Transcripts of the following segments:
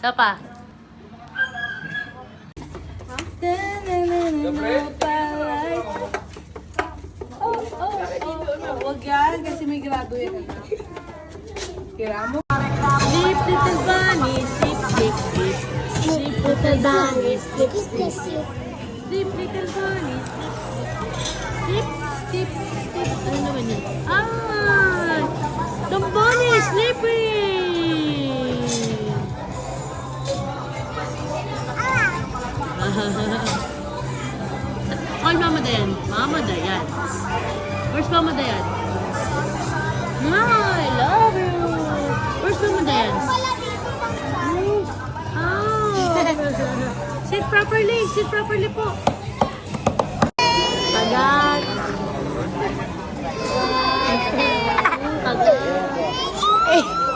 Isa pa. Huwag yan, kasi may grado yan. Kira mo. Sleep, little bunny, sleep, sleep, sleep. Sleep, little bunny, sleep, sleep, sleep. Sleep, little bunny, sleep, sleep, sleep. Ano naman yun? Ah! The bunny is sleeping! Call Mama Dayan. Mama Dayan. Where's Mama Dayan? I love you. Where's Mama Dayan? Oh. Sit properly. Sit properly po. Kagat. Kagat.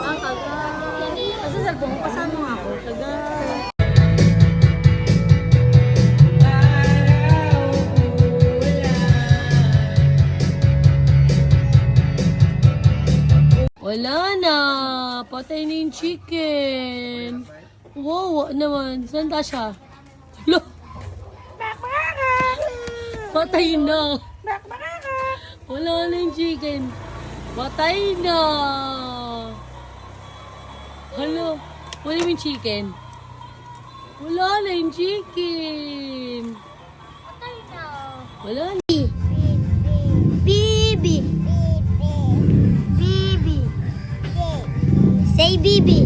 Ang kagat. Kasi cellphone ko, pasama nga ako. Kagat. Wala na. Patay na yung chicken. Wow, naman. Saan ta siya? Lo. Patay na. Wala na yung chicken. Patay na. Hello. Wala yung chicken. Wala na yung chicken. Patay na. Wala na. Bibi. Bibi. Say Bibi.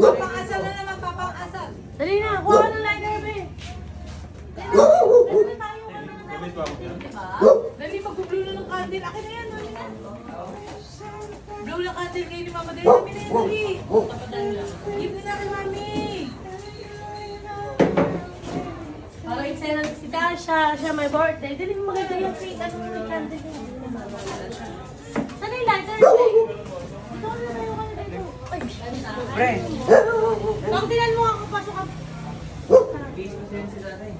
Papang-asal na naman, papang-asal. Dali na. Kuha ka ng lighter, be. Dali, mag-blow na ng candle. Akin na yan, dali na. Blow na candle kayo ni Mama Dali. Dali na yan, dali. Give na kay Mami. Para excited si Tasha. Siya may birthday. Dali mo maganda yung cake. Ano mo yung candle niya? Saan yung lighter, be? Dito ka na tayo ka na dito. Ay, Pre, Nang tinan mo ako, pasok ka. bis mo siya si tatay.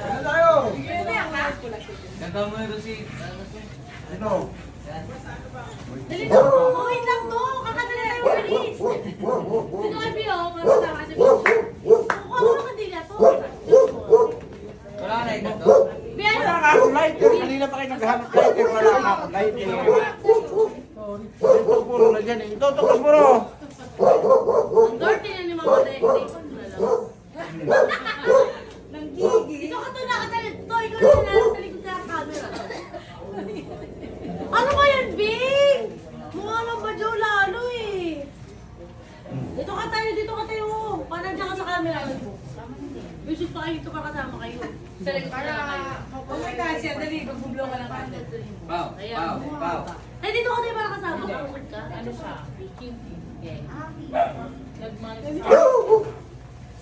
Ano tayo? Ganda mo ito si... Ano? Dali na. Oh, wait lang to. Kakadali tayo malis. Dito kay Bio. Masama kasi Bio. Kuha mo ng kandila to. Wala ka na ito? Biano. Wala ka akong lighter. Kanina pa kayo naghahanap lighter. Wala ka akong lighter. Ito puro na dyan eh. Ito, puro. Ang dirty na ni Mama Day. Stay on mo na lang. Nang gigi. Dito ka to nakatalit to. Ikaw na nasa likod sa camera. Ano ba yan, Bing? Mukha ng badyaw lalo eh. Dito ka tayo. Para dyan ka sa camera. Visit pa kayo dito para kasama kayo. Sa likod na lang kayo. Oh my gosh, yan, dali. Mag-blow ka ng candle. Pow, pow, pow. Ay, dito ka tayo para kasama. Kakukod ka. Ano siya?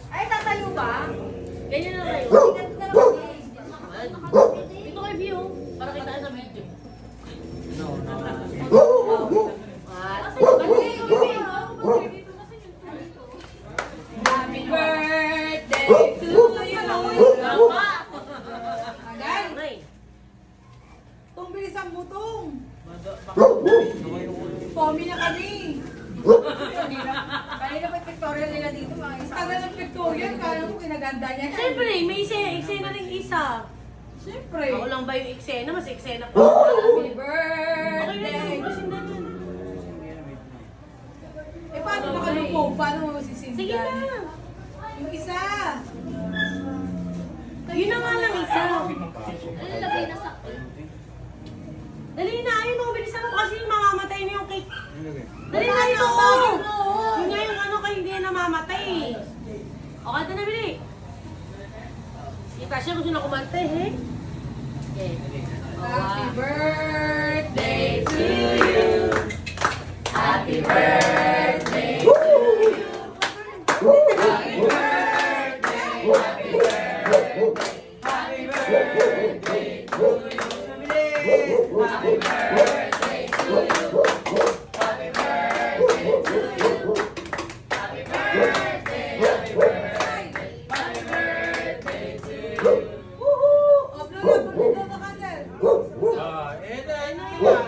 Ay, tatayo ba? Ganyan na kayo. Dito kayo view. Para kita sa video. Happy birthday to you. Agay. Tong bilisan mo tong. Pomi na kami. Kaya na pictorial nila dito mga isa. Tagal ng pictorial, kaya mo kinaganda niya. Siyempre, may eksena rin isa. Siyempre. Ako lang ba yung eksena? Mas eksena pa. Happy Okay birthday. lang, masindan yan. Eh, paano nakalupog? Paano mo masisindan? Sige na. Yung isa. Yun na nga lang isa. Dali na, ayun mo, bilisan mo kasi mamamatay na yung cake. Dali na ito! Yun nga yung ano kayo hindi na namamatay eh. O, kanta na, Bili. Ita siya gusto na kumanta eh. Okay. Happy birthday to you. Happy birthday to you. Happy birthday. Happy birthday. Happy birthday to you. Happy birthday to you. Happy birthday to you. Happy birthday. Happy birthday. Happy birthday to you. Woohoo! Upload na, upload na, Kandel. Ito, ano yan?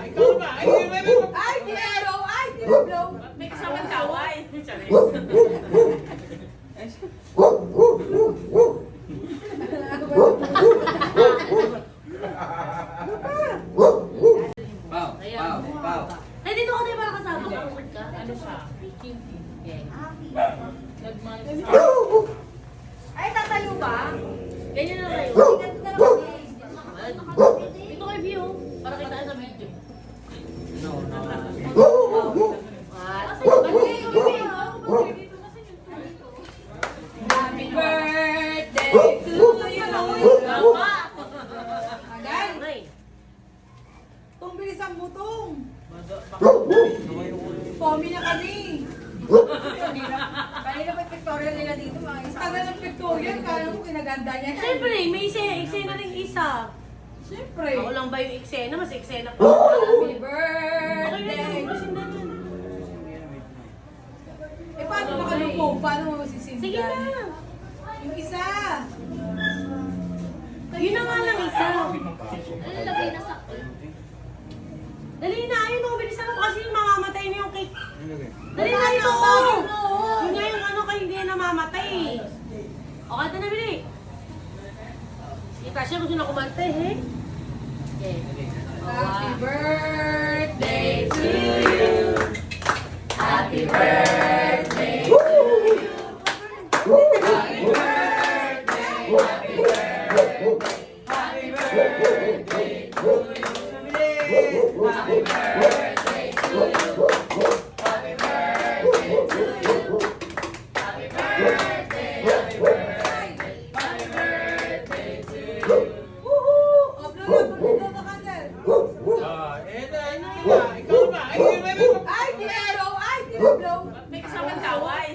Pomi na kami. Kanina pa pictorial nila dito, mga isa. Tagal ng pictorial, kala mo kinaganda niya. Siyempre, may eksena rin isa. Siyempre. Ako lang ba yung eksena? Mas eksena pa. Happy Okay na birthday. yan. Ayusin na yan. Eh, paano makalubog? Paano mo masisindan? Sige na. Yung isa. Yun na nga lang isa. Lalagay na sa Dali na, ayun mo. Bilisan mo kasi mamamatay na yung cake. Dali na Ano? ito. Ano? Yun nga yung ano kayo hindi na namamatay. O, kanta na, Bili. Ika siya gusto na kumanta eh. Okay. Happy birthday to you. Happy birthday. Woohoo! O, blow na the candle. Ikaw na. Ay, Ay, di na blow! Ay, di na blow! May kasamang taway.